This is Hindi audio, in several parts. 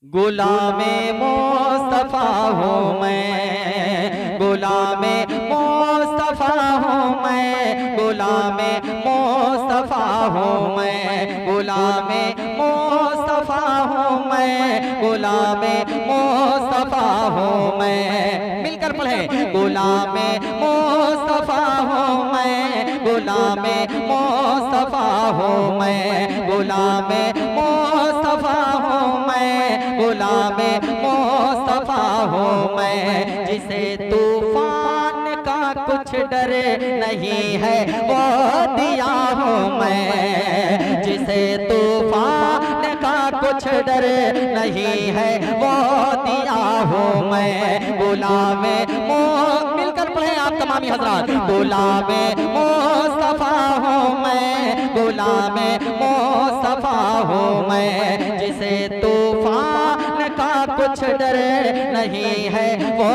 गुलामे मुस्तफा हूँ मैं, गुलामे मुस्तफा हूँ मैं, गुलामे मुस्तफा हूँ मैं, गुलामे मुस्तफा हूँ मैं, गुलामे मुस्तफा हूँ मैं। मिलकर पढ़े। गुलामे मुस्तफा हूँ मैं, गुलामे मुस्तफा हूँ मैं, गुलामे मुस्तफा हूँ मैं, गुलामे मुस्तफा हूँ मैं। जिसे तूफान का कुछ डर नहीं है वो दिया हूँ मैं, जिसे तूफान का कुछ डर नहीं है वो दिया हूँ मैं। गुलामे मिलकर पढ़े आप तमामी हजरात। गुलामे मुस्तफा हूँ मैं, गुलामे मुस्तफा हूँ मैं। जिसे तूफान का कुछ डर नहीं है वो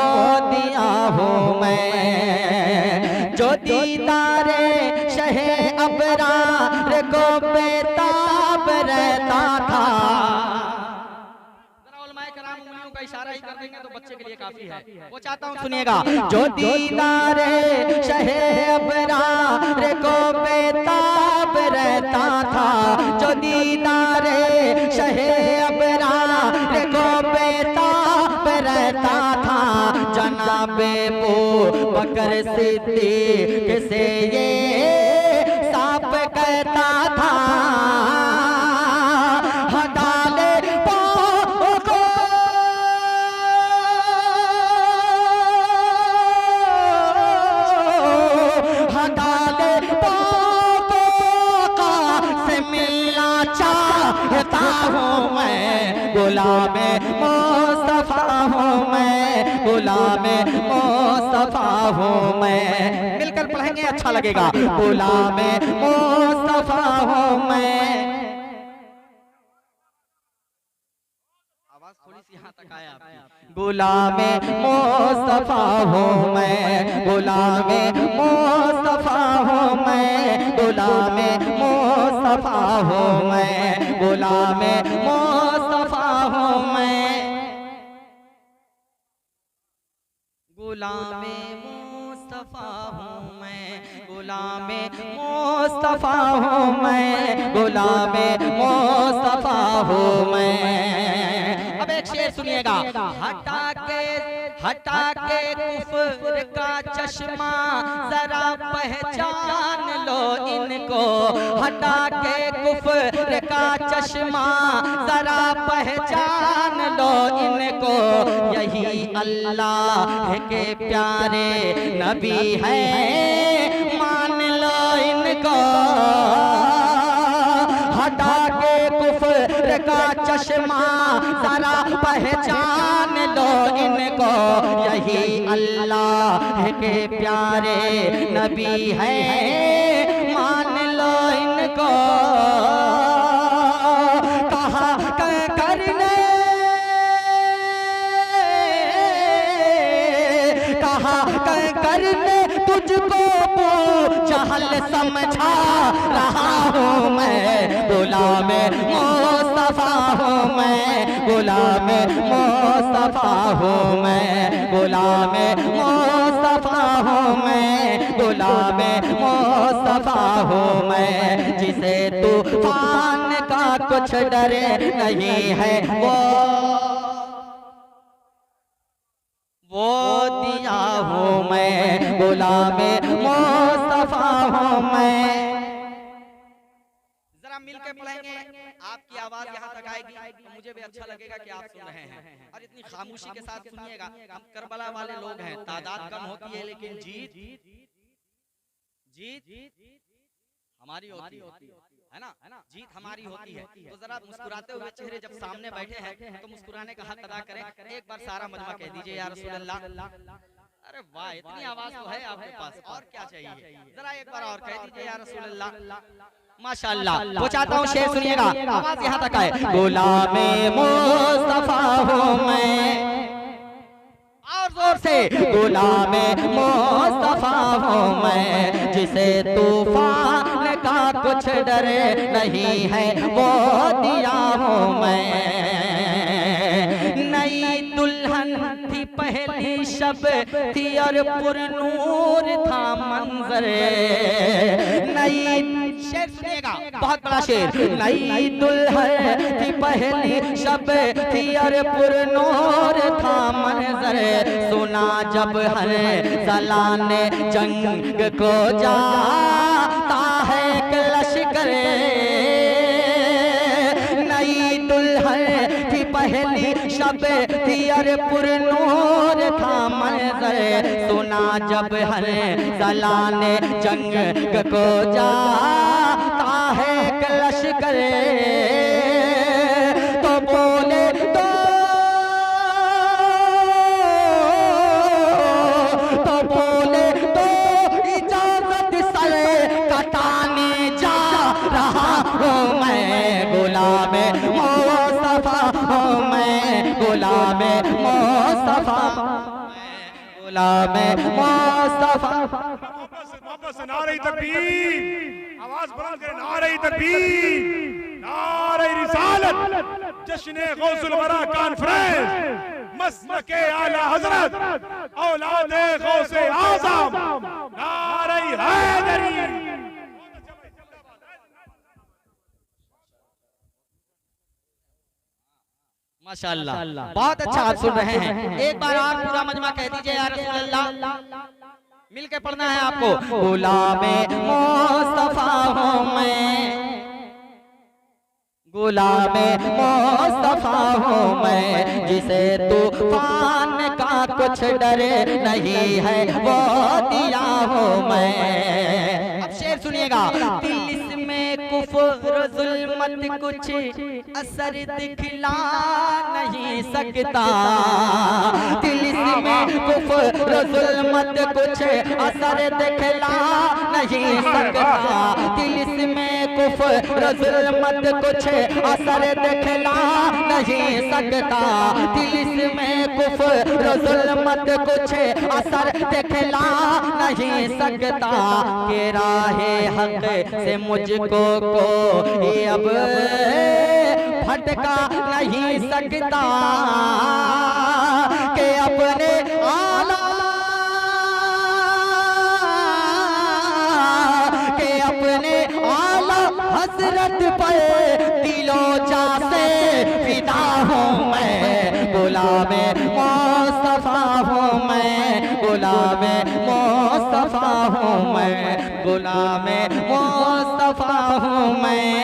दिया हूँ मैं। जो दीदारे शहे अबरार को बेताब रहता था। का इशारा ही कर देंगे तो बच्चे के लिए काफी है, वो चाहता हूँ सुनिएगा। जो दीदारे शहे अबरार को बेताब रहता था, जो दीदारे शहे अबरार को बेताब रहता था, जनाबे बू बकर सिद्दीक से ये साफ कहता था। गुलामे मुस्तफा हूँ मैं, गुलामे मुस्तफा हूँ मैं। मिलकर पढ़ेंगे अच्छा लगेगा। गुलामे मुस्तफा हूँ मैं। आवाज थोड़ी सी यहाँ तक आया आपकी। गुलामे मुस्तफा हूँ मैं, गुलामे मुस्तफा हूँ मैं, गुलामे मुस्तफा हूँ मैं, गुलामे मुस्तफा हूँ मैं, गुलामे मुस्तफा हूँ मैं, गुलामे मुस्तफा हूँ मैं, गुलामे मुस्तफा हूँ मैं। अब एक शेर सुनिएगा। हटा के कुफ्र का चश्मा जरा पहचान लो इनको, हटा के कुफ्र का चश्मा जरा पहचान लो इनको। यही अल्लाह के प्यारे नबी है मान लो इनको। हटा के कुफ्र का चश्मा जरा पहचान लो इनको। यही अल्लाह के प्यारे नबी है मान लो इनको। कहा करने कहा करने तुझको जहल समझा रहा हूँ मैं। गुलामे मुस्तफा हूँ मैं, गुलामे मुस्तफा हूँ मैं, गुलामे मुस्तफा हूँ मैं, गुलामे मुस्तफा हूँ मैं। जिसे तूफान का कुछ डर नहीं है वो दिया हूँ मैं। गुलामे मुस्तफा हूँ मैं। जरा मिलके पढ़ेंगे, आपकी आवाज यहाँ तक आएगी तो मुझे भी अच्छा लगेगा कि आप सुन रहे हैं। और इतनी खामोशी के साथ सुनिएगा। हम करबला वाले लोग हैं, तादाद कम होती है लेकिन जीत हमारी होती है ना, जीत हमारी होती है। तो जरा मुस्कुराते हुए चेहरे जब सामने बैठे हैं तो मुस्कुराने का हक अदा करें। एक बार सारा मजमा कह दीजिए या रसूल अल्लाह। अरे वाह, इतनी आवाज तो है आपके पास, और क्या चाहिए। जरा एक बार और कह दीजिए या रसूल अल्लाह। माशाअल्लाह। वो चाहता हूँ शेर सुनिएगा, आवाज यहाँ तक आए। गुलामे मुस्तफा हूँ मैं, और जोर से। गुलामे मुस्तफा हूँ मैं। जिसे तूफान का कुछ डर नहीं है वो दिया हूँ मैं। पहली शब थी और पुरनूर था मंजर। नई शेर सुनिएगा, बहुत बड़ा शेर। नई दुल्हन थी पहली शब थी और पुरनूर था मंजर। सुना जब हर सलाने जंग को जाता है लश्कर। नई दुल्हन थी पहली शब थी और पुरनूर था मंजर। सुना जब हर सलाने जंग को जाता है लश्कर। तो बोले तो बोले तो इजाजत सर कटाने जा रहा हूँ मैं। गुलामे मुस्तफा हूँ मैं, गुलामे मुस्तफा, गुलामे मुस्तफा। वापस नारे तकबीर, आवाज बुलंद करें, नारे तकबीर, नारे रिसालत। जश्न गौसुल वरा कॉन्फ्रेंस मसलके आला हजरत औलादे गौसे आज़म, नारे हैदरी। माशाअल्लाह, बहुत अच्छा आप सुन रहे हैं। एक बार आप पूरा मजमा कह दीजिए या रसूल अल्लाह। मिलके पढ़ना है आपको। गुलामे मुस्तफा हूँ मैं, गुलामे मुस्तफा हूँ मैं। जिसे तूफान का कुछ डर नहीं है वो दिया हूँ मैं। अब शेर सुनिएगा। दिल में कुफ्र जुल्मत कुछ असर दिखला नहीं सकता। दिल में कुफ्र जुल्मत कुछ असर दिखला नहीं सकता। दिल में कुफ्र जुल्मत कुछ असर दिखला नहीं सकता। दिल में कुफ्र जुल्मत कुछ असर दिखला नहीं सकता। के राहे हक से मुझको कोई अब भटका नहीं सकता। के अपने आला, के अपने आला हसरत पर दिलो जा से फिदा हूँ मैं। गुलामे मुस्तफा हूँ मैं, गुलामे मुस्तफा हूँ मैं, गुलामे मुस्तफा हूँ मैं।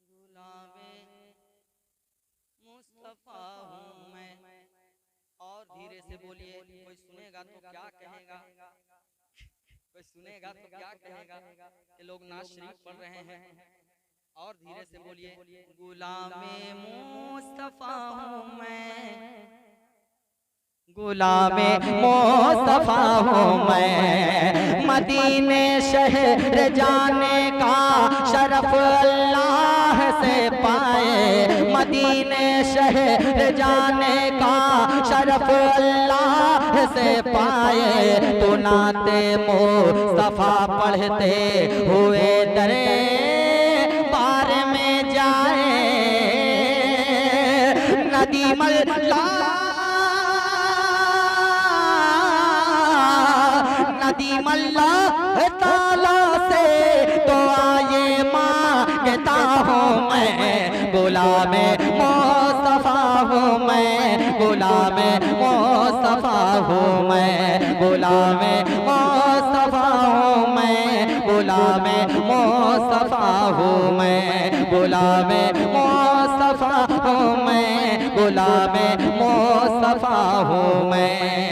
गुलामे मुस्तफा हूँ मैं। और धीरे से बोलिए, कोई सुनेगा तो क्या कहेगा, कोई सुनेगा तो क्या कहेगा। ये लोग नाज शरीफ पढ़ रहे हैं। और धीरे से बोलिए, गुलामे मुस्तफा हूँ मैं, गुलामे मुस्तफा हूँ मैं। मदीने शहर जाने का शरफ अल्लाह से पाए। मदीने शहर जाने का शरफ अल्लाह से पाए। तो नाते मुस्तफा पढ़ते हुए दरे पार में जाए। नदीम नदीम अल्लाह ताला से दुआ ये मांगता हूँ मैं। गुलामे मुस्तफा हूँ मैं, गुलामे मुस्तफा हूँ मैं, गुलामे मुस्तफा हूँ मैं, गुलामे मुस्तफा हूँ मैं, गुलामे मुस्तफा हूँ मैं, गुलामे मुस्तफा हूँ मैं।